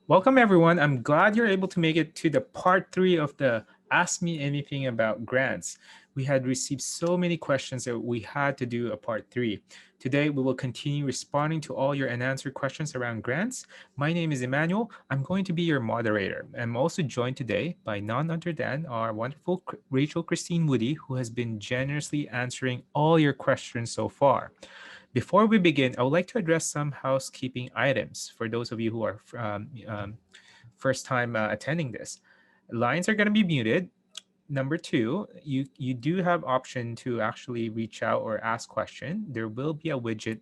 Welcome, everyone. I'm glad you're able to make it to the part three of the Ask Me Anything About grants. We had received so many questions that we had to do a part three. Today, we will continue responding to all your unanswered questions around grants. My name is Emmanuel. I'm going to be your moderator. I'm also joined today by none other than our wonderful Rachel Cristine Woody, who has been generously answering all your questions so far. Before we begin, I would like to address some housekeeping items for those of you who are first time attending this. Lines are going to be muted. Number two, you do have option to actually reach out or ask question. There will be a widget,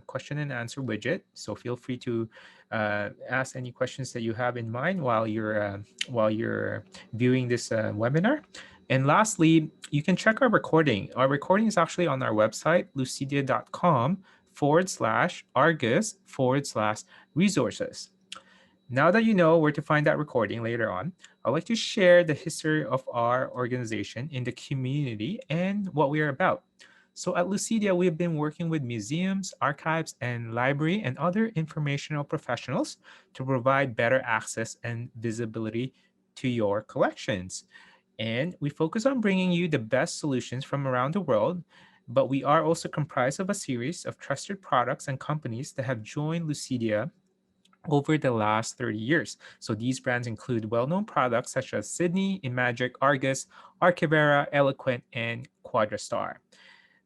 question and answer widget. So feel free to ask any questions that you have in mind while you're viewing this webinar. And lastly, you can check our recording. Our recording is actually on our website, lucidea.com/argus/resources. Now that you know where to find that recording later on, I'd like to share the history of our organization in the community and what we are about. So at Lucidea, we've been working with museums, archives, and library and other informational professionals to provide better access and visibility to your collections. And we focus on bringing you the best solutions from around the world, but we are also comprised of a series of trusted products and companies that have joined Lucidea over the last 30 years. So these brands include well-known products such as Sydney, Imagic, Argus, Archivera, Eloquent, and Quadrastar.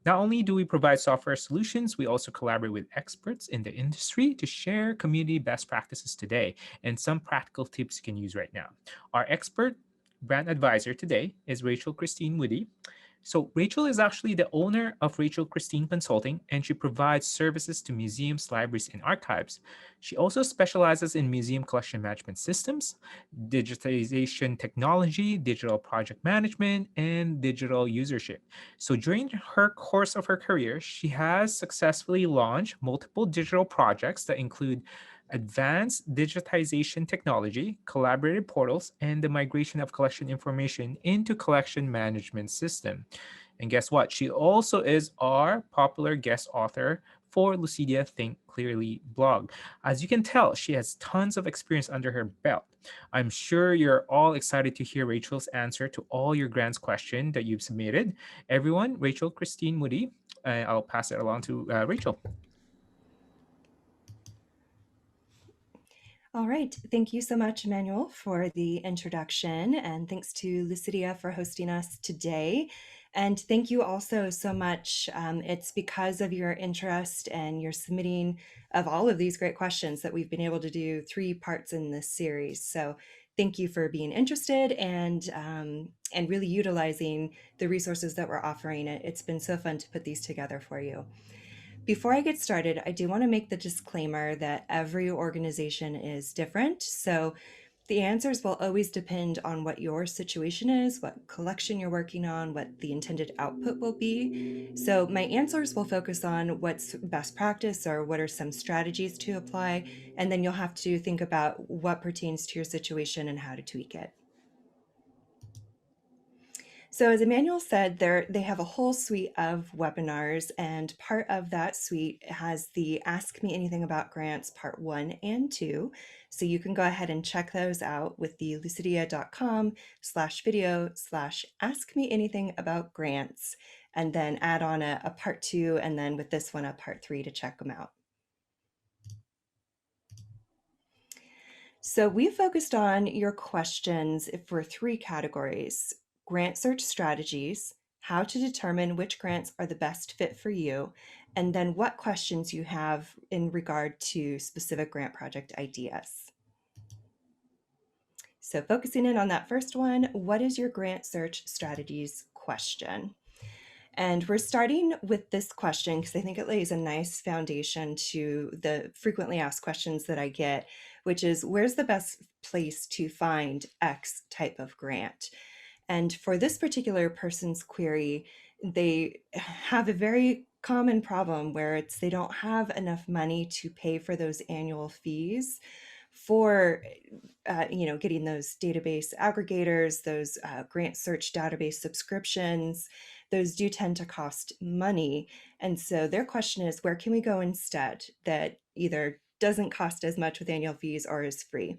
Not only do we provide software solutions, we also collaborate with experts in the industry to share community best practices today and some practical tips you can use right now. Our expert brand advisor today is Rachael Cristine Woody. So Rachel is actually the owner of Rachael Cristine Consulting, and she provides services to museums, libraries, and archives. She also specializes in museum collection management systems, digitization technology, digital project management, and digital usership. So during her course of her career, she has successfully launched multiple digital projects that include advanced digitization technology, collaborative portals, and the migration of collection information into collection management system. And guess what? She also is our popular guest author for Lucidea Think Clearly blog. As you can tell, she has tons of experience under her belt. I'm sure you're all excited to hear Rachel's answer to all your grants question that you've submitted. Everyone, Rachael Cristine Woody, I'll pass it along to Rachel. All right. Thank you so much, Emmanuel, for the introduction. And thanks to Lucidea for hosting us today. And thank you also so much. It's because of your interest and your submitting of all of these great questions that we've been able to do 3 parts in this series. So thank you for being interested and really utilizing the resources that we're offering. It's been so fun to put these together for you. Before I get started, I do want to make the disclaimer that every organization is different. So the answers will always depend on what your situation is, what collection you're working on, what the intended output will be. So my answers will focus on what's best practice or what are some strategies to apply. And then you'll have to think about what pertains to your situation and how to tweak it. So as Emmanuel said, they have a whole suite of webinars, and part of that suite has the Ask Me Anything About Grants Part 1 and 2. So you can go ahead and check those out with the lucidea.com/video/ask me anything about grants, and then add on a part 2, and then with this one, a part 3 to check them out. So we focused on your questions for 3 categories: grant search strategies, how to determine which grants are the best fit for you, and then what questions you have in regard to specific grant project ideas. So focusing in on that first one, what is your grant search strategies question? And we're starting with this question because I think it lays a nice foundation to the frequently asked questions that I get, which is, where's the best place to find X type of grant? And for this particular person's query, they have a very common problem where they don't have enough money to pay for those annual fees for getting those database aggregators, those grant search database subscriptions. Those do tend to cost money. And so their question is, where can we go instead that either doesn't cost as much with annual fees or is free.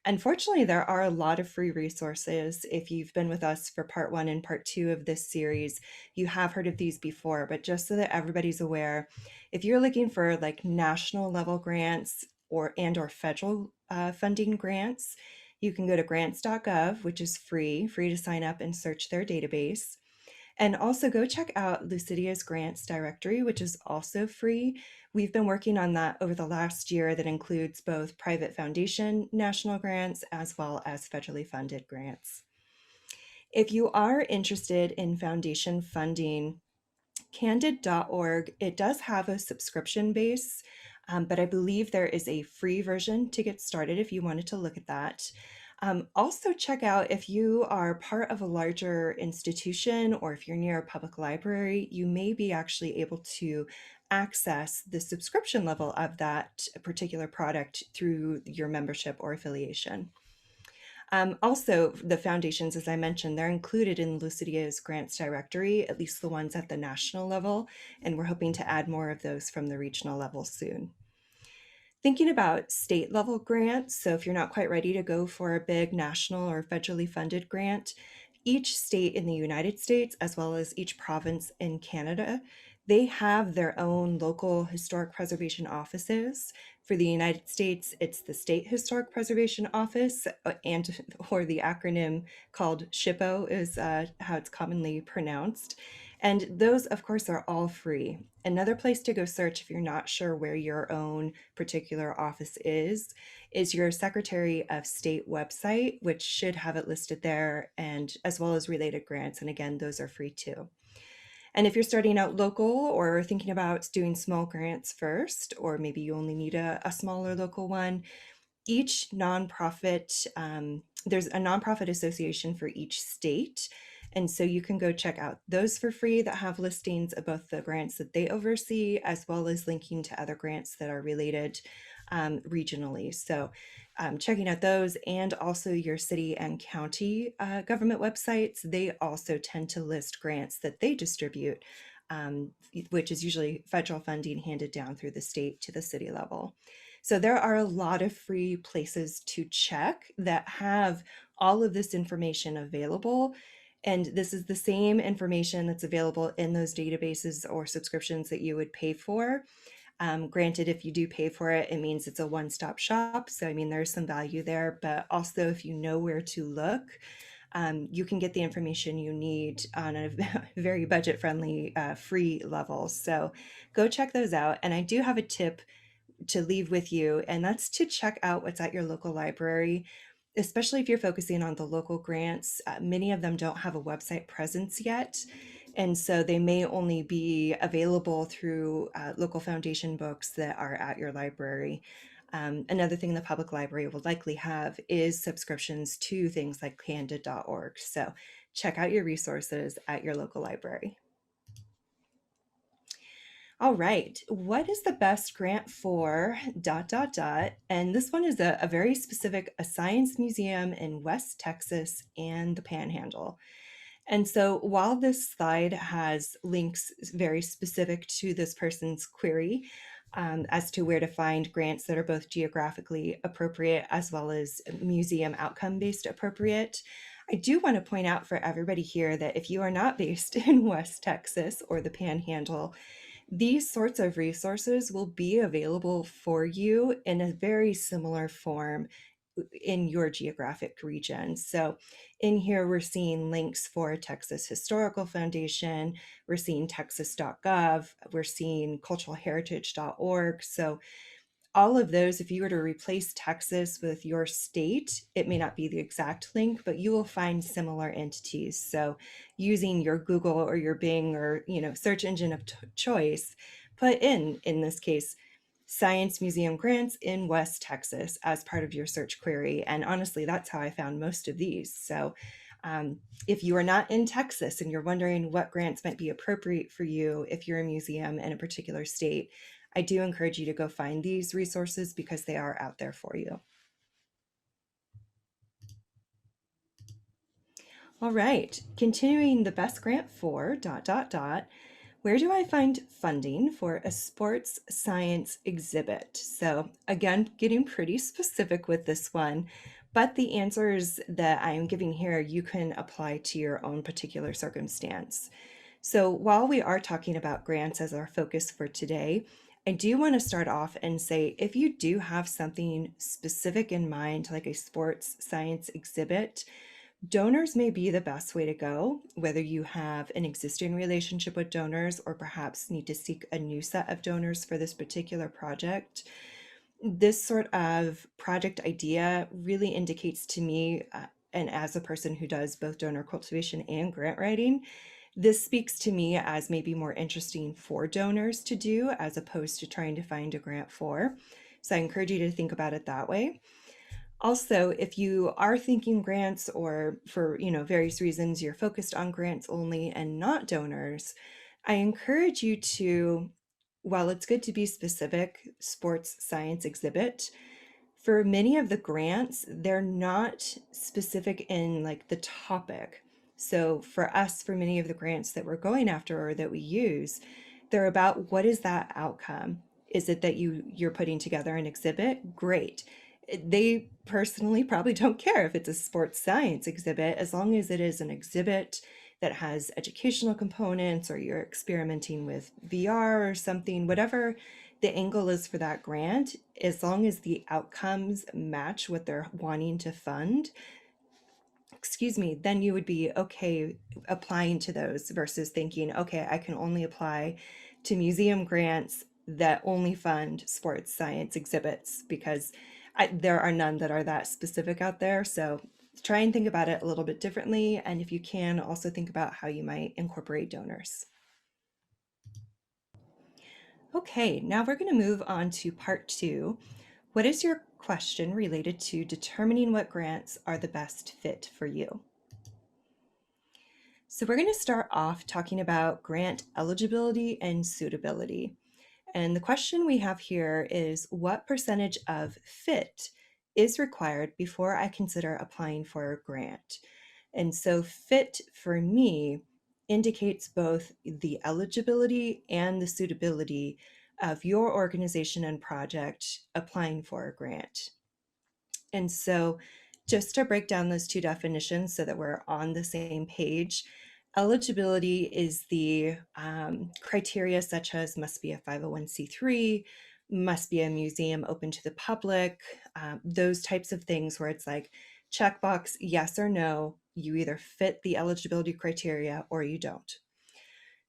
Unfortunately, there are a lot of free resources. If you've been with us for part one and part two of this series, you have heard of these before, but just so that everybody's aware, if you're looking for like national level grants or federal funding grants, you can go to grants.gov, which is free to sign up and search their database. And also go check out Lucidea's grants directory, which is also free. We've been working on that over the last year that includes both private foundation national grants as well as federally funded grants. If you are interested in foundation funding, candid.org, it does have a subscription base, but I believe there is a free version to get started if you wanted to look at that. Also, check out if you are part of a larger institution or if you're near a public library, you may be actually able to access the subscription level of that particular product through your membership or affiliation. Also, the foundations, as I mentioned, they're included in Lucidea's grants directory, at least the ones at the national level, and we're hoping to add more of those from the regional level soon. Thinking about state level grants, so if you're not quite ready to go for a big national or federally funded grant, each state in the United States, as well as each province in Canada, they have their own local historic preservation offices. For the United States, it's the State Historic Preservation Office, and or the acronym called SHPO is how it's commonly pronounced. And those, of course, are all free. Another place to go search if you're not sure where your own particular office is your Secretary of State website, which should have it listed there, and as well as related grants. And again, those are free too. And if you're starting out local or thinking about doing small grants first, or maybe you only need a smaller local one, each nonprofit, there's a nonprofit association for each state. And so you can go check out those for free that have listings of both the grants that they oversee, as well as linking to other grants that are related regionally. So checking out those and also your city and county government websites, they also tend to list grants that they distribute, which is usually federal funding handed down through the state to the city level. So there are a lot of free places to check that have all of this information available. And this is the same information that's available in those databases or subscriptions that you would pay for. Granted, if you do pay for it, it means it's a one-stop shop. So, I mean, there's some value there, but also if you know where to look, you can get the information you need on a very budget-friendly, free level. So go check those out. And I do have a tip to leave with you, and that's to check out what's at your local library, especially if you're focusing on the local grants. Many of them don't have a website presence yet, and so they may only be available through local foundation books that are at your library. Another thing the public library will likely have is subscriptions to things like candid.org. So check out your resources at your local library. All right, what is the best grant for ... And this one is a very specific, a science museum in West Texas and the Panhandle. And so while this slide has links very specific to this person's query as to where to find grants that are both geographically appropriate as well as museum outcome-based appropriate, I do want to point out for everybody here that if you are not based in West Texas or the Panhandle, these sorts of resources will be available for you in a very similar form in your geographic region. So in here, we're seeing links for Texas Historical Foundation, we're seeing texas.gov, we're seeing culturalheritage.org. So all of those, if you were to replace Texas with your state, it may not be the exact link, but you will find similar entities. So using your Google or your Bing or search engine of choice, put in this case, Science Museum grants in West Texas as part of your search query. And honestly, that's how I found most of these. So if you are not in Texas and you're wondering what grants might be appropriate for you if you're a museum in a particular state, I do encourage you to go find these resources because they are out there for you. All right, continuing the best grant for ... Where do I find funding for a sports science exhibit? So, again, getting pretty specific with this one, but the answers that I am giving here you can apply to your own particular circumstance. So, while we are talking about grants as our focus for today, I do want to start off and say if you do have something specific in mind, like a sports science exhibit, donors may be the best way to go, whether you have an existing relationship with donors or perhaps need to seek a new set of donors for this particular project. This sort of project idea really indicates to me, and as a person who does both donor cultivation and grant writing, this speaks to me as maybe more interesting for donors to do as opposed to trying to find a grant for. So I encourage you to think about it that way. Also, if you are thinking grants or for, various reasons you're focused on grants only and not donors, I encourage you to, while it's good to be specific, sports science exhibit, for many of the grants, they're not specific in like the topic. So for us, for many of the grants that we're going after or that we use, they're about what is that outcome? Is it that you're putting together an exhibit? Great. They personally probably don't care if it's a sports science exhibit, as long as it is an exhibit that has educational components or you're experimenting with VR or something, whatever the angle is for that grant, as long as the outcomes match what they're wanting to fund, then you would be okay applying to those versus thinking, okay, I can only apply to museum grants that only fund sports science exhibits because there are none that are that specific out there. So try and think about it a little bit differently. And if you can, also think about how you might incorporate donors. Okay, now we're going to move on to part 2. What is your question related to determining what grants are the best fit for you? So we're going to start off talking about grant eligibility and suitability. And the question we have here is what percentage of fit is required before I consider applying for a grant? And so fit for me indicates both the eligibility and the suitability of your organization and project applying for a grant. And so, just to break down those two definitions so that we're on the same page, eligibility is the criteria such as must be a 501c3, must be a museum open to the public, those types of things where it's like checkbox, yes or no, you either fit the eligibility criteria or you don't.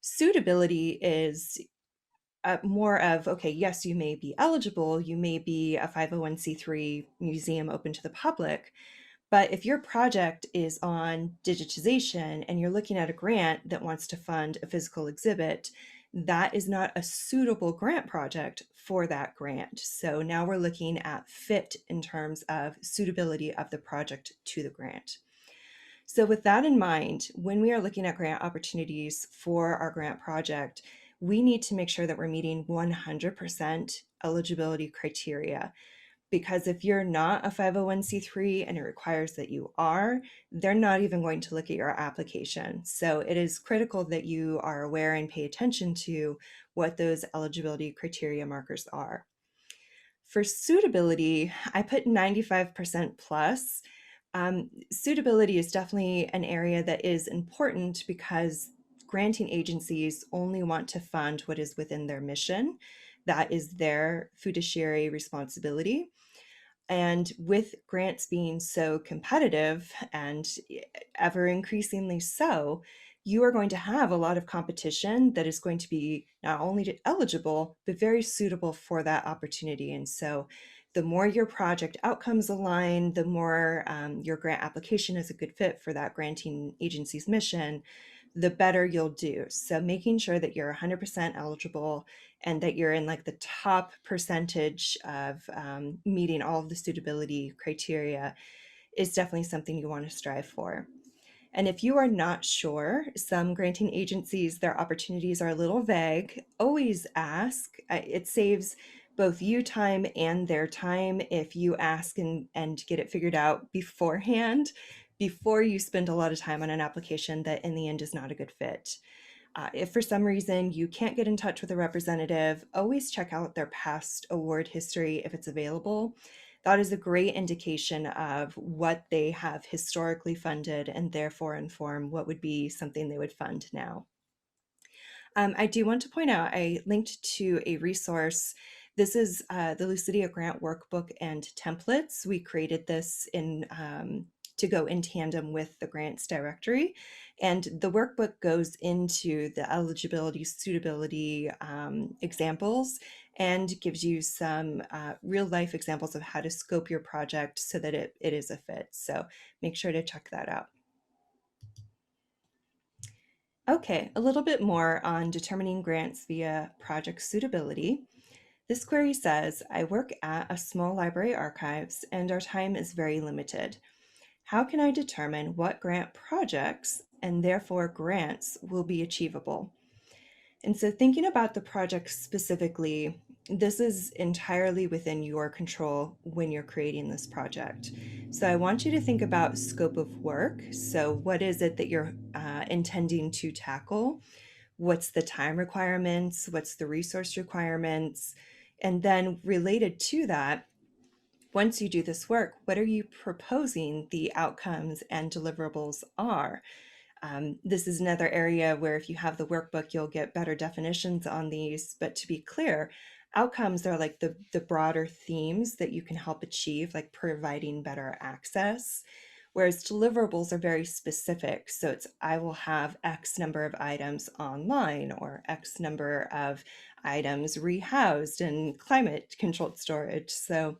Suitability is more of, okay, yes, you may be eligible, you may be a 501c3 museum open to the public, but if your project is on digitization and you're looking at a grant that wants to fund a physical exhibit, that is not a suitable grant project for that grant. So now we're looking at fit in terms of suitability of the project to the grant. So with that in mind, when we are looking at grant opportunities for our grant project, we need to make sure that we're meeting 100% eligibility criteria. Because if you're not a 501c3 and it requires that you are, they're not even going to look at your application. So it is critical that you are aware and pay attention to what those eligibility criteria markers are. For suitability, I put 95% plus. Suitability is definitely an area that is important because granting agencies only want to fund what is within their mission. That is their fiduciary responsibility. And with grants being so competitive and ever increasingly so, you are going to have a lot of competition that is going to be not only eligible, but very suitable for that opportunity. And so the more your project outcomes align, the more your grant application is a good fit for that granting agency's mission, the better you'll do. So making sure that you're 100% eligible and that you're in like the top percentage of meeting all of the suitability criteria is definitely something you want to strive for. And if you are not sure, some granting agencies, their opportunities are a little vague. Always ask. It saves both you time and their time if you ask and get it figured out beforehand, before you spend a lot of time on an application that in the end is not a good fit. If for some reason you can't get in touch with a representative, always check out their past award history if it's available. That is a great indication of what they have historically funded and therefore inform what would be something they would fund now. I do want to point out, I linked to a resource. This is the Lucidea Grant Workbook and Templates. We created this to go in tandem with the grants directory. And the workbook goes into the eligibility, suitability examples and gives you some real life examples of how to scope your project so that it is a fit. So make sure to check that out. Okay, a little bit more on determining grants via project suitability. This query says, I work at a small library archives and our time is very limited. How can I determine what grant projects and therefore grants will be achievable? And so thinking about the project specifically, this is entirely within your control when you're creating this project. So I want you to think about scope of work. So what is it that you're intending to tackle? What's the time requirements? What's the resource requirements? And then related to that, once you do this work, what are you proposing the outcomes and deliverables are? This is another area where if you have the workbook, you'll get better definitions on these. But to be clear, outcomes are like the broader themes that you can help achieve, like providing better access. Whereas deliverables are very specific. So it's, I will have X number of items online or X number of items rehoused in climate controlled storage. So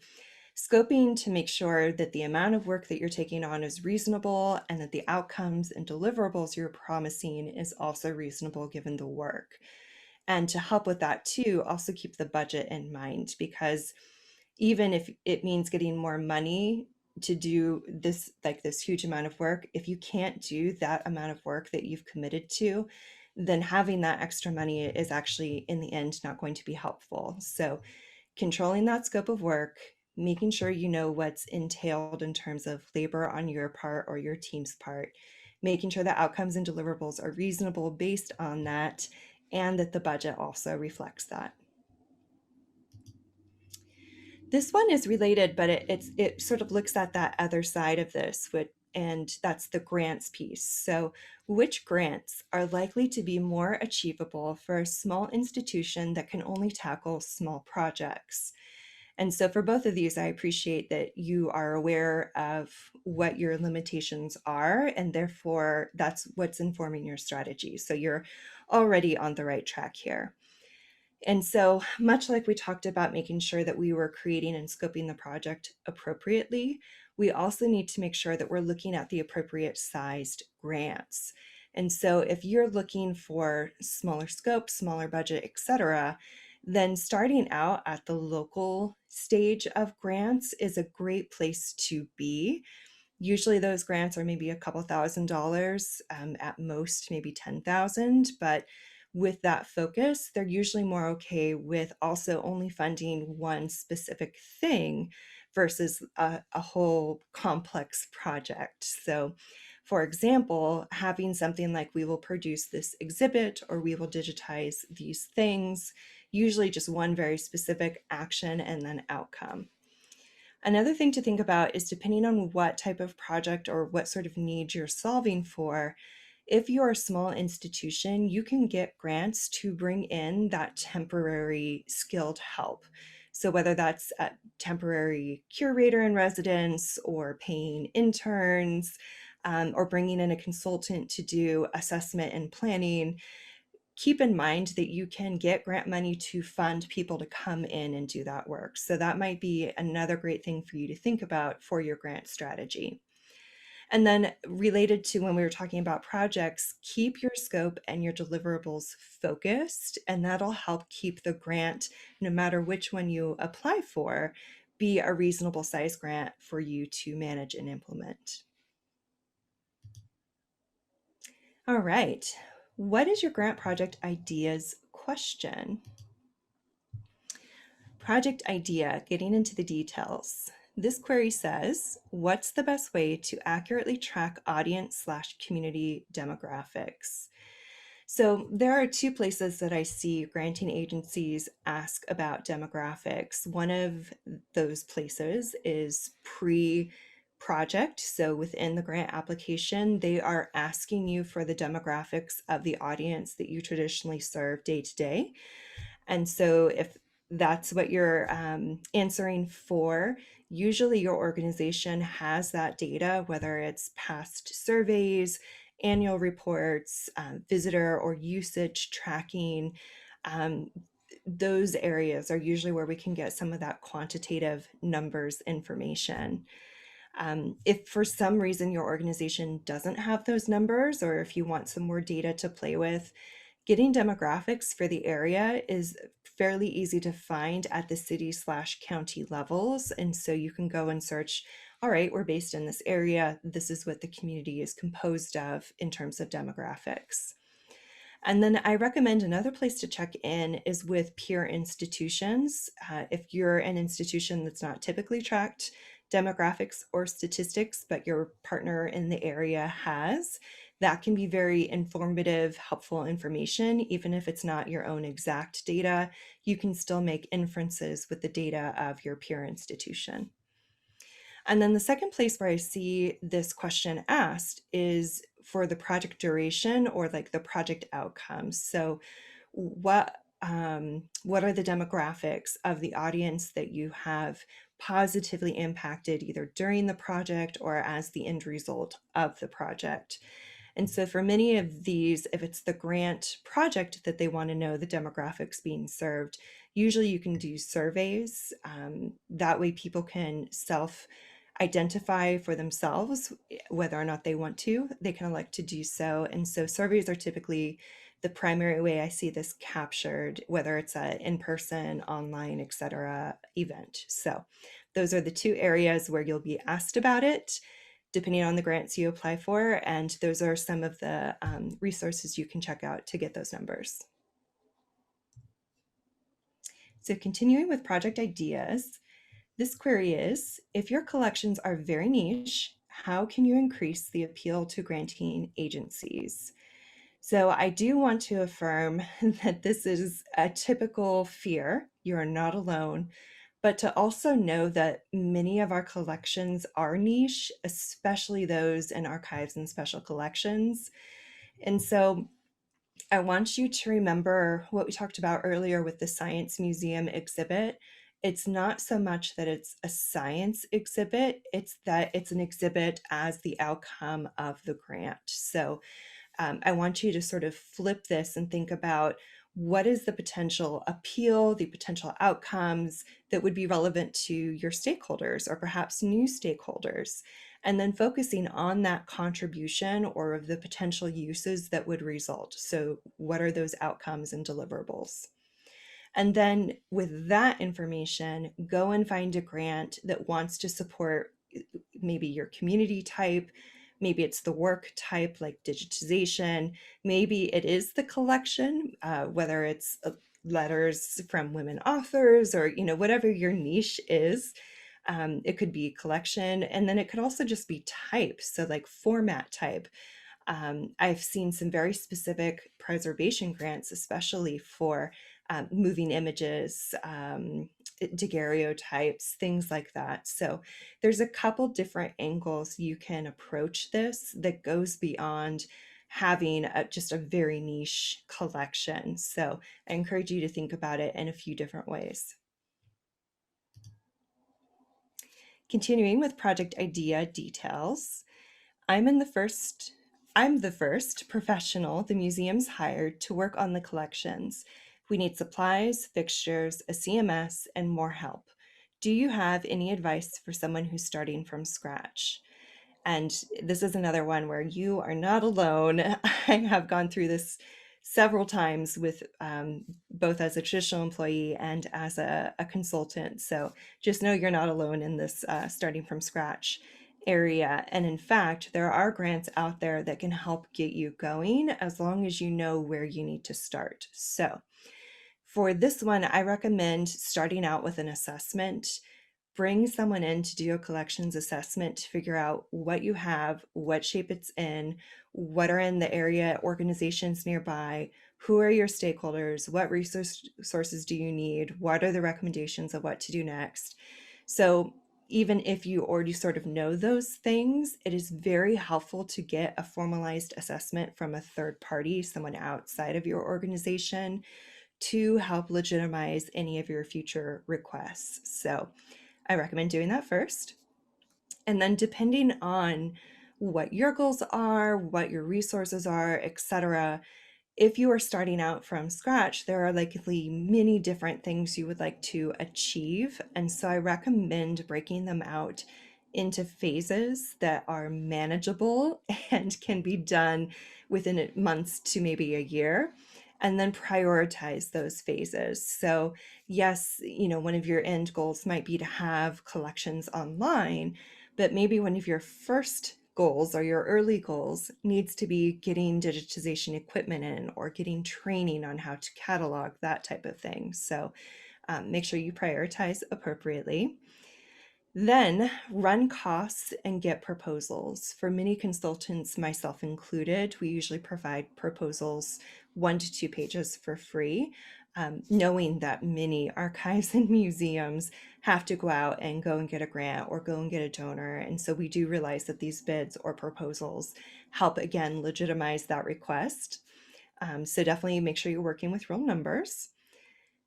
scoping to make sure that the amount of work that you're taking on is reasonable and that the outcomes and deliverables you're promising is also reasonable given the work. And to help with that too, also keep the budget in mind, because even if it means getting more money to do this, like this huge amount of work, if you can't do that amount of work that you've committed to, then having that extra money is actually in the end not going to be helpful. So controlling that scope of work, making sure you know what's entailed in terms of labor on your part or your team's part, making sure the outcomes and deliverables are reasonable based on that, and that the budget also reflects that. This one is related, but it sort of looks at that other side of this, and that's the grants piece. So which grants are likely to be more achievable for a small institution that can only tackle small projects? And so for both of these, I appreciate that you are aware of what your limitations are, and therefore that's what's informing your strategy. So you're already on the right track here. And so, much like we talked about making sure that we were creating and scoping the project appropriately, we also need to make sure that we're looking at the appropriate sized grants. And so, if you're looking for smaller scope, smaller budget, etc., then starting out at the local stage of grants is a great place to be. Usually those grants are maybe a couple $1,000s, at most maybe 10,000, but with that focus, they're usually more okay with also only funding one specific thing versus a whole complex project. So for example, having something like we will produce this exhibit or we will digitize these things, usually just one very specific action and then outcome. Another thing to think about is depending on what type of project or what sort of need you're solving for, if you're a small institution, you can get grants to bring in that temporary skilled help. So whether that's a temporary curator in residence or paying interns, or bringing in a consultant to do assessment and planning, keep in mind that you can get grant money to fund people to come in and do that work. So that might be another great thing for you to think about for your grant strategy. And then related to when we were talking about projects, keep your scope and your deliverables focused, and that'll help keep the grant, no matter which one you apply for, be a reasonable size grant for you to manage and implement. All right. What is your grant project ideas question? Project idea, getting into the details. This query says, what's the best way to accurately track audience/community demographics? So there are two places that I see granting agencies ask about demographics. One of those places is pre-project. So within the grant application, they are asking you for the demographics of the audience that you traditionally serve day to day. And so if that's what you're answering for, usually your organization has that data, whether it's past surveys, annual reports, visitor or usage tracking. Um, those areas are usually where we can get some of that quantitative numbers information. If for some reason your organization doesn't have those numbers, or if you want some more data to play with, getting demographics for the area is fairly easy to find at the city/county levels. And so you can go and search, all right, we're based in this area. This is what the community is composed of in terms of demographics. And then I recommend another place to check in is with peer institutions. If you're an institution that's not typically tracked demographics or statistics, but your partner in the area has, that can be very informative, helpful information. Even if it's not your own exact data, you can still make inferences with the data of your peer institution. And then the second place where I see this question asked is for the project duration or like the project outcomes. So what are the demographics of the audience that you have positively impacted either during the project or as the end result of the project? And so for many of these, if it's the grant project that they want to know the demographics being served, usually you can do surveys. That way people can self-identify for themselves whether or not they want to. They can elect to do so. And so surveys are typically the primary way I see this captured, whether it's a in-person, online, etc. event. So those are the two areas where you'll be asked about it, depending on the grants you apply for. And those are some of the resources you can check out to get those numbers. So continuing with project ideas, this query is, if your collections are very niche, how can you increase the appeal to granting agencies? So I do want to affirm that this is a typical fear. You are not alone, but to also know that many of our collections are niche, especially those in archives and special collections. And so I want you to remember what we talked about earlier with the Science Museum exhibit. It's not so much that it's a science exhibit, it's that it's an exhibit as the outcome of the grant. So I want you to sort of flip this and think about what is the potential appeal, the potential outcomes that would be relevant to your stakeholders or perhaps new stakeholders, and then focusing on that contribution or of the potential uses that would result. So what are those outcomes and deliverables? And then with that information, go and find a grant that wants to support maybe your community type, maybe it's the work type like digitization, maybe it is the collection, whether it's letters from women authors or whatever your niche is. It could be collection, and then it could also just be type, so like format type. I've seen some very specific preservation grants, especially for moving images, daguerreotypes, things like that. So there's a couple different angles you can approach this that goes beyond having just a very niche collection. So I encourage you to think about it in a few different ways. Continuing with project idea details, I'm in the first I'm the first professional the museum's hired to work on the collections. We need supplies, fixtures, a CMS, and more help. Do you have any advice for someone who's starting from scratch? And this is another one where you are not alone. I have gone through this several times with both as a traditional employee and as a consultant. So just know you're not alone in this starting from scratch area. And in fact, there are grants out there that can help get you going as long as you know where you need to start. So for this one, I recommend starting out with an assessment. bring someone in to do a collections assessment to figure out what you have, what shape it's in, what are in the area organizations nearby, who are your stakeholders, what sources do you need, what are the recommendations of what to do next. So even if you already sort of know those things, it is very helpful to get a formalized assessment from a third party, someone outside of your organization, to help legitimize any of your future requests. So I recommend doing that first. And then depending on what your goals are, what your resources are, etc., if you are starting out from scratch, there are likely many different things you would like to achieve. And so I recommend breaking them out into phases that are manageable and can be done within months to maybe a year, and then prioritize those phases. So yes, one of your end goals might be to have collections online, but maybe one of your first goals or your early goals needs to be getting digitization equipment in or getting training on how to catalog, that type of thing. So make sure you prioritize appropriately. Then run costs and get proposals. For many consultants, myself included, we usually provide proposals 1 to 2 pages for free, knowing that many archives and museums have to go out and go and get a grant or go and get a donor. And so we do realize that these bids or proposals help, again, legitimize that request. So definitely make sure you're working with real numbers.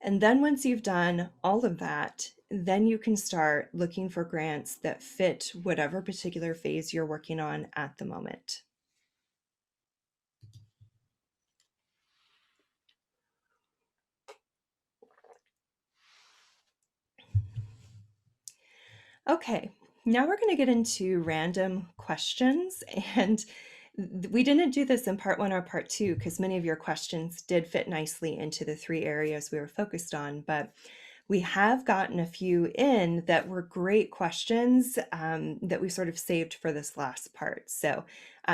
And then once you've done all of that, then you can start looking for grants that fit whatever particular phase you're working on at the moment. Okay, now we're going to get into random questions. And we didn't do this in part 1 or part 2 because many of your questions did fit nicely into the 3 areas we were focused on, but we have gotten a few in that were great questions that we sort of saved for this last part. So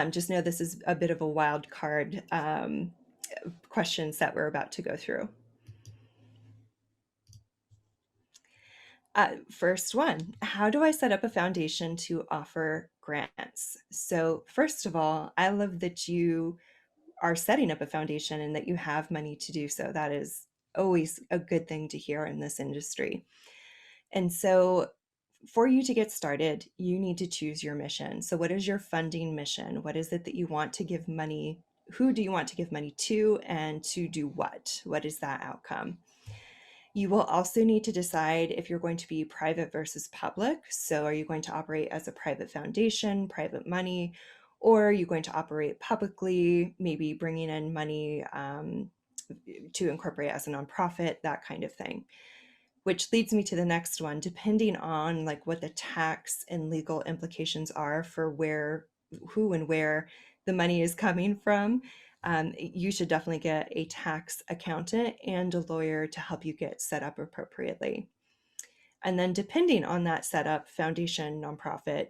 just know this is a bit of a wild card questions that we're about to go through. First one, how do I set up a foundation to offer grants? So first of all, I love that you are setting up a foundation and that you have money to do so. That is always a good thing to hear in this industry. And so for you to get started, you need to choose your mission. So what is your funding mission? What is it that you want to give money? Who do you want to give money to, and to do what? What is that outcome? You will also need to decide if you're going to be private versus public. So are you going to operate as a private foundation, private money, or are you going to operate publicly, maybe bringing in money to incorporate as a nonprofit, that kind of thing? Which leads me to the next one. Depending on like what the tax and legal implications are for who and where the money is coming from, you should definitely get a tax accountant and a lawyer to help you get set up appropriately. And then depending on that setup, foundation, nonprofit,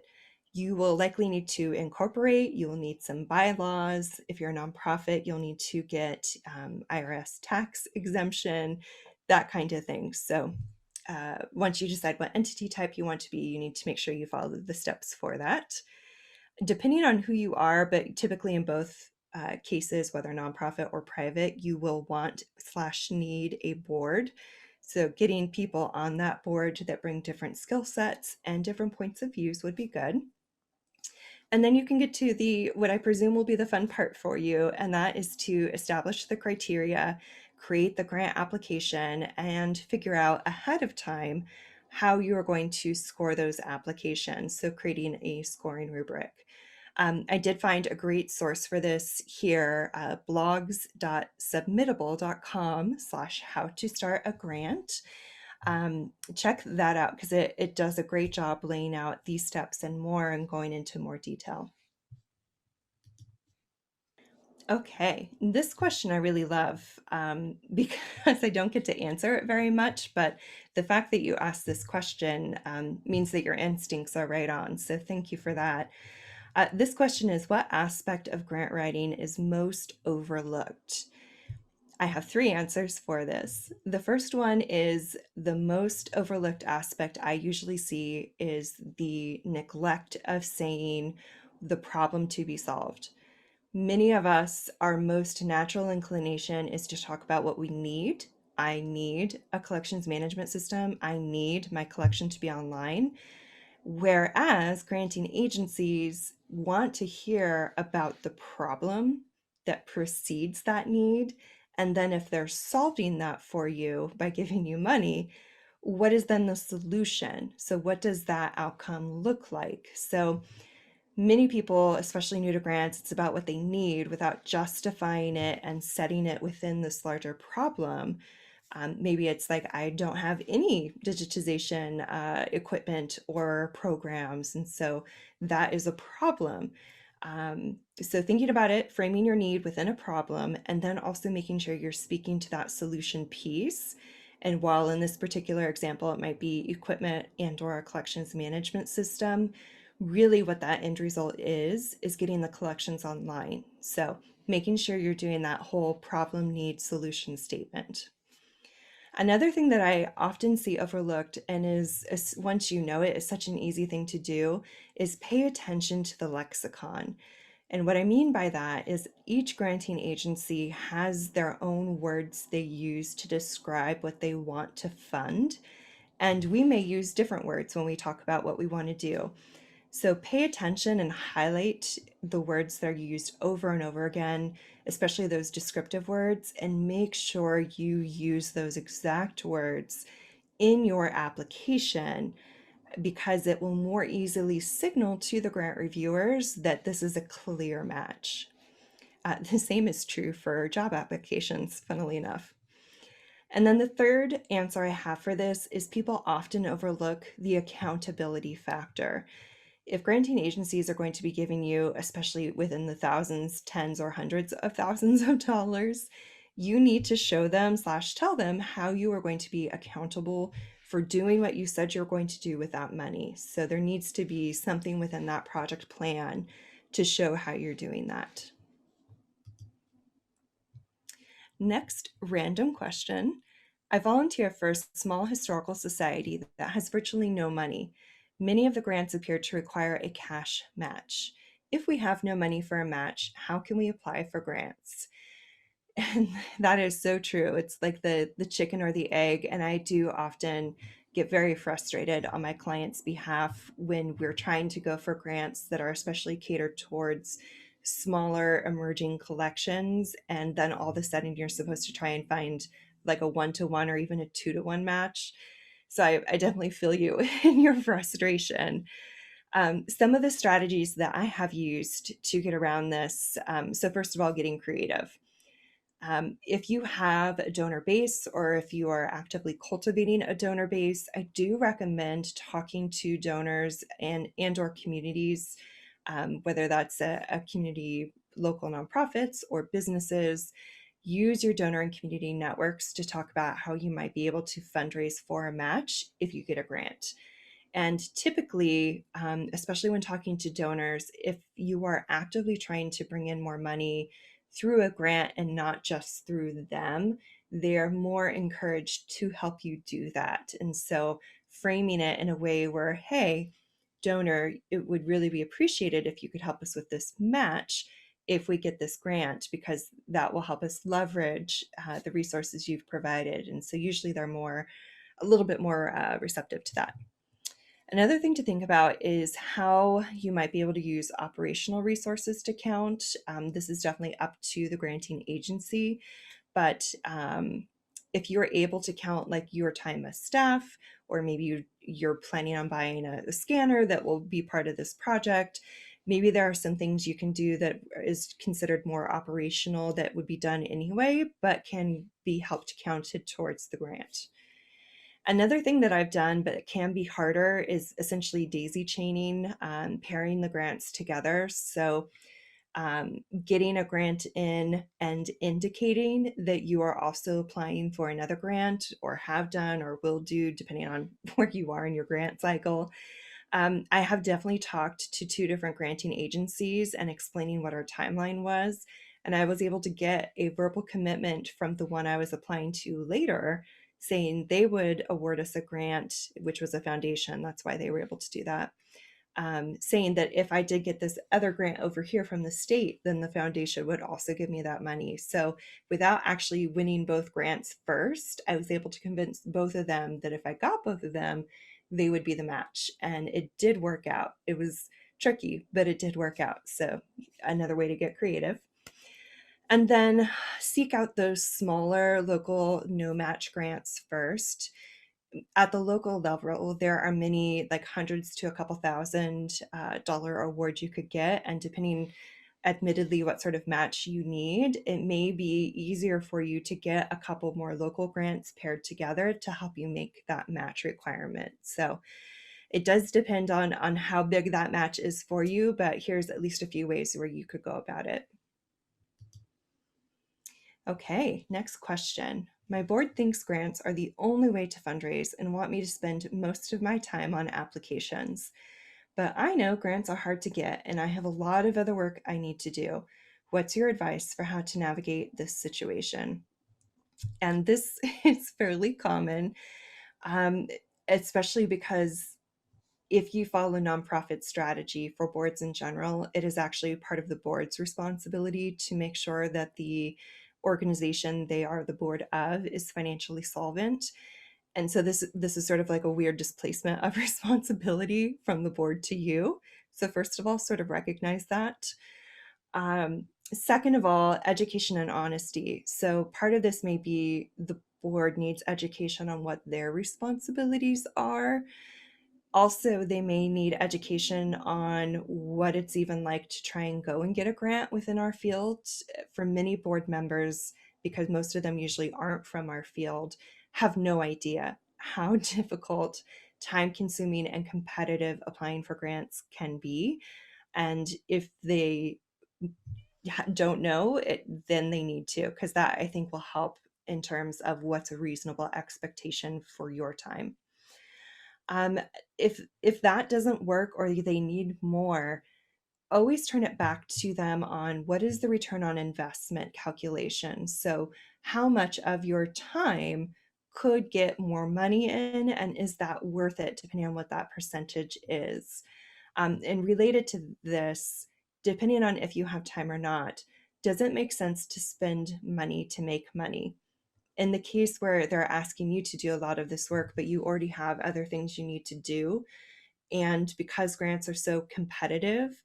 you will likely need to incorporate, you will need some bylaws. If you're a nonprofit, you'll need to get IRS tax exemption, that kind of thing. So once you decide what entity type you want to be, you need to make sure you follow the steps for that. Depending on who you are, but typically in both cases, whether nonprofit or private, you will want/need a board. So getting people on that board that bring different skill sets and different points of views would be good. And then you can get to what I presume will be the fun part for you, and that is to establish the criteria, create the grant application, and figure out ahead of time how you are going to score those applications. So creating a scoring rubric. I did find a great source for this here, blogs.submittable.com/how to start a grant. Check that out because it does a great job laying out these steps and more and going into more detail. Okay, this question I really love because I don't get to answer it very much, but the fact that you asked this question means that your instincts are right on. So thank you for that. This question is, what aspect of grant writing is most overlooked? I have three answers for this. The first one is the most overlooked aspect I usually see is the neglect of saying the problem to be solved. Many of us, our most natural inclination is to talk about what we need. I need a collections management system. I need my collection to be online. Whereas granting agencies want to hear about the problem that precedes that need. And then if they're solving that for you by giving you money, what is then the solution? So, what does that outcome look like? So, many people, especially new to grants, it's about what they need without justifying it and setting it within this larger problem. Maybe it's like, I don't have any digitization equipment or programs. And so that is a problem. So thinking about it, framing your need within a problem, and then also making sure you're speaking to that solution piece. And while in this particular example, it might be equipment and or a collections management system, really what that end result is getting the collections online. So making sure you're doing that whole problem, need, solution statement. Another thing that I often see overlooked and is once you know it, is such an easy thing to do is pay attention to the lexicon. And what I mean by that is each granting agency has their own words they use to describe what they want to fund. And we may use different words when we talk about what we want to do. So pay attention and highlight the words that are used over and over again, especially those descriptive words, and make sure you use those exact words in your application because it will more easily signal to the grant reviewers that this is a clear match. The same is true for job applications, funnily enough. And then the third answer I have for this is people often overlook the accountability factor. If granting agencies are going to be giving you, especially within the thousands, tens, or hundreds of thousands of dollars, you need to show them slash tell them how you are going to be accountable for doing what you said you're going to do with that money. So there needs to be something within that project plan to show how you're doing that. Next, random question. I volunteer for a small historical society that has virtually no money. Many of the grants appear to require a cash match. If we have no money for a match, how can we apply for grants? And that is so true. It's like the chicken or the egg. And I do often get very frustrated on my clients' behalf when we're trying to go for grants that are especially catered towards smaller emerging collections. And then all of a sudden you're supposed to try and find like a 1-to-1 or even a 2-to-1 match. So I definitely feel you in your frustration. Some of the strategies that I have used to get around this. So first of all, getting creative. If you have a donor base or if you are actively cultivating a donor base, I do recommend talking to donors and or communities, whether that's a community, local nonprofits or businesses. Use your donor and community networks to talk about how you might be able to fundraise for a match if you get a grant. And typically, especially when talking to donors, if you are actively trying to bring in more money through a grant and not just through them, they're more encouraged to help you do that. And so, framing it in a way where, hey, donor, it would really be appreciated if you could help us with this match if we get this grant, because that will help us leverage the resources you've provided. And so, usually, they're a little bit more receptive to that. Another thing to think about is how you might be able to use operational resources to count. This is definitely up to the granting agency, but if you're able to count like your time as staff, or maybe you're planning on buying a scanner that will be part of this project, maybe there are some things you can do that is considered more operational that would be done anyway, but can be helped counted towards the grant. Another thing that I've done, but it can be harder, is essentially daisy chaining, pairing the grants together. So, getting a grant in and indicating that you are also applying for another grant, or have done, or will do, depending on where you are in your grant cycle. I have definitely talked to two different granting agencies and explaining what our timeline was. And I was able to get a verbal commitment from the one I was applying to later saying they would award us a grant, which was a foundation. That's why they were able to do that. Saying that if I did get this other grant over here from the state, then the foundation would also give me that money. So without actually winning both grants first, I was able to convince both of them that if I got both of them, they would be the match. And it did work out. It was tricky, but it did work out. So another way to get creative. And then seek out those smaller local no match grants first. At the local level, there are many, like hundreds to a couple thousand dollar awards you could get. And depending, admittedly, what sort of match you need, it may be easier for you to get a couple more local grants paired together to help you make that match requirement. So it does depend on how big that match is for you, but here's at least a few ways where you could go about it. Okay, next question. My board thinks grants are the only way to fundraise and want me to spend most of my time on applications. But I know grants are hard to get and I have a lot of other work I need to do. What's your advice for how to navigate this situation? And this is fairly common, um, especially because if you follow a nonprofit strategy for boards in general, it is actually part of the board's responsibility to make sure that the organization they are the board of is financially solvent. And so this is sort of like a weird displacement of responsibility from the board to you. So first of all, sort of recognize that. Second of all, education and honesty. So part of this may be the board needs education on what their responsibilities are. Also, they may need education on what it's even like to try and go and get a grant within our field. For many board members, because most of them usually aren't from our field, have no idea how difficult, time consuming, and competitive applying for grants can be. And if they don't know it, then they need to, because that I think will help in terms of what's a reasonable expectation for your time. Um, if that doesn't work or they need more, always turn it back to them on what is the return on investment calculation. So how much of your time could get more money in, and is that worth it, depending on what that percentage is. And related to this, depending on if you have time or not, does it make sense to spend money to make money? In the case where they're asking you to do a lot of this work, but you already have other things you need to do, and because grants are so competitive,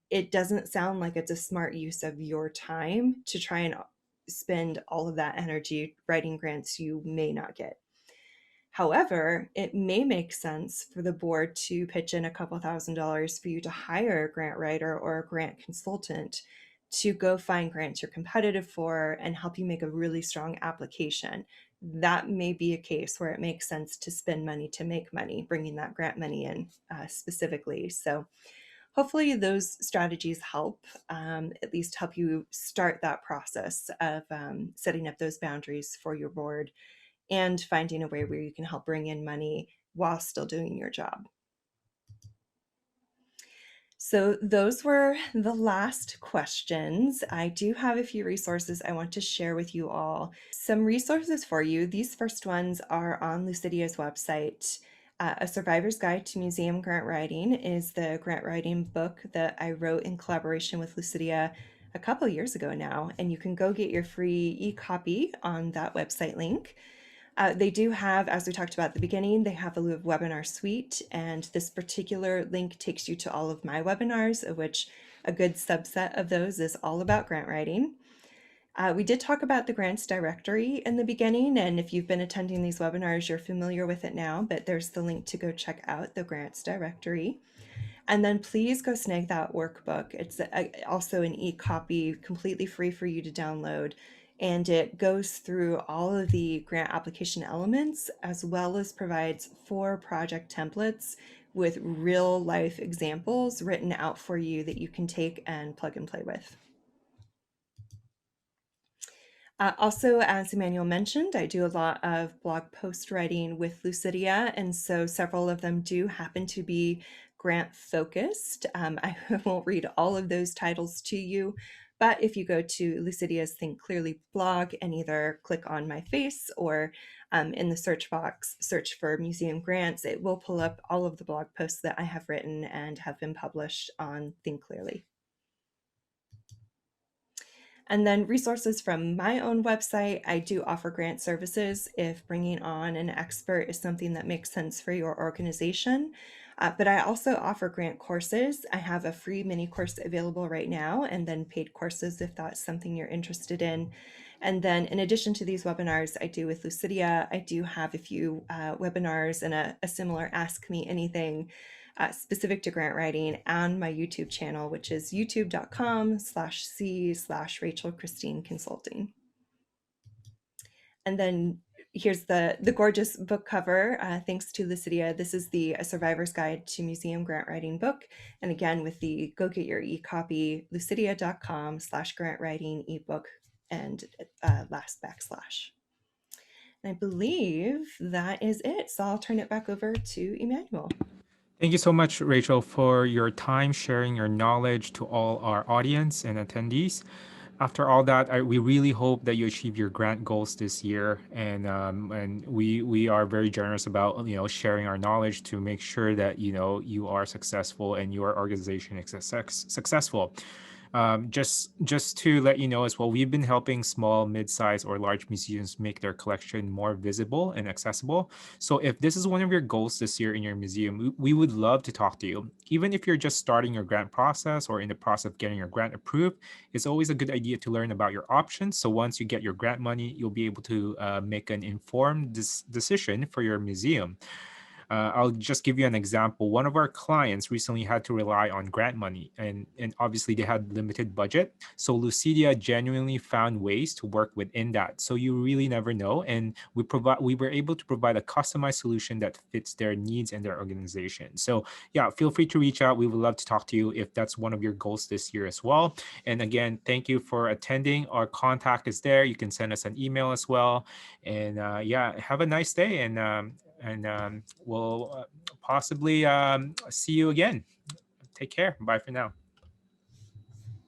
it doesn't sound like it's a smart use of your time to try and spend all of that energy writing grants you may not get. However, it may make sense for the board to pitch in a couple $1,000s for you to hire a grant writer or a grant consultant to go find grants you're competitive for and help you make a really strong application. That may be a case where it makes sense to spend money to make money, bringing that grant money in specifically. So hopefully those strategies help, at least help you start that process of setting up those boundaries for your board and finding a way where you can help bring in money while still doing your job. So those were the last questions. I do have a few resources I want to share with you all. Some resources for you. These first ones are on Lucidea's website. A Survivor's Guide to Museum Grant Writing is the grant writing book that I wrote in collaboration with Lucidea a couple years ago now, and you can go get your free e-copy on that website link. They do have, as we talked about at the beginning, they have a webinar suite, and this particular link takes you to all of my webinars, of which a good subset of those is all about grant writing. We did talk about the grants directory in the beginning, and if you've been attending these webinars, you're familiar with it now, but there's the link to go check out the grants directory. And then please go snag that workbook. It's also an e-copy, completely free for you to download. And it goes through all of the grant application elements, as well as provides 4 project templates with real life examples written out for you that you can take and plug and play with. Also, as Emmanuel mentioned, I do a lot of blog post writing with Lucidea, and so several of them do happen to be grant focused. I won't read all of those titles to you, But if you go to Lucidea's Think Clearly blog and either click on my face or in the search box, search for museum grants, it will pull up all of the blog posts that I have written and have been published on Think Clearly. And then resources from my own website. I do offer grant services if bringing on an expert is something that makes sense for your organization. But I also offer grant courses. I have a free mini course available right now, and then paid courses if that's something you're interested in. And then in addition to these webinars I do with Lucidea, I do have a few webinars and a similar Ask Me Anything specific to grant writing on my YouTube channel, which is youtube.com/c/Rachael Cristine Consulting. And then here's the gorgeous book cover, thanks to Lucidea. This is the A Survivor's Guide to Museum Grant Writing book. And again, with the go get your e-copy, lucidea.com/grant writing ebook and last backslash. And I believe that is it. So I'll turn it back over to Emmanuel. Thank you so much, Rachel, for your time sharing your knowledge to all our audience and attendees. After all that, we really hope that you achieve your grant goals this year, and we are very generous about sharing our knowledge to make sure that you are successful and your organization is successful. Just to let you know as well, we've been helping small, mid-sized, or large museums make their collection more visible and accessible. So if this is one of your goals this year in your museum, we would love to talk to you. Even if you're just starting your grant process or in the process of getting your grant approved, it's always a good idea to learn about your options. So once you get your grant money, you'll be able to make an informed decision for your museum. I'll just give you an example. One of our clients recently had to rely on grant money, and obviously they had limited budget. So Lucidia genuinely found ways to work within that. So you really never know, and we were able to provide a customized solution that fits their needs and their organization. So yeah, feel free to reach out. We would love to talk to you if that's one of your goals this year as well. And again, thank you for attending. Our contact is there. You can send us an email as well. And yeah, have a nice day, and we'll possibly see you again. Take care. Bye for now.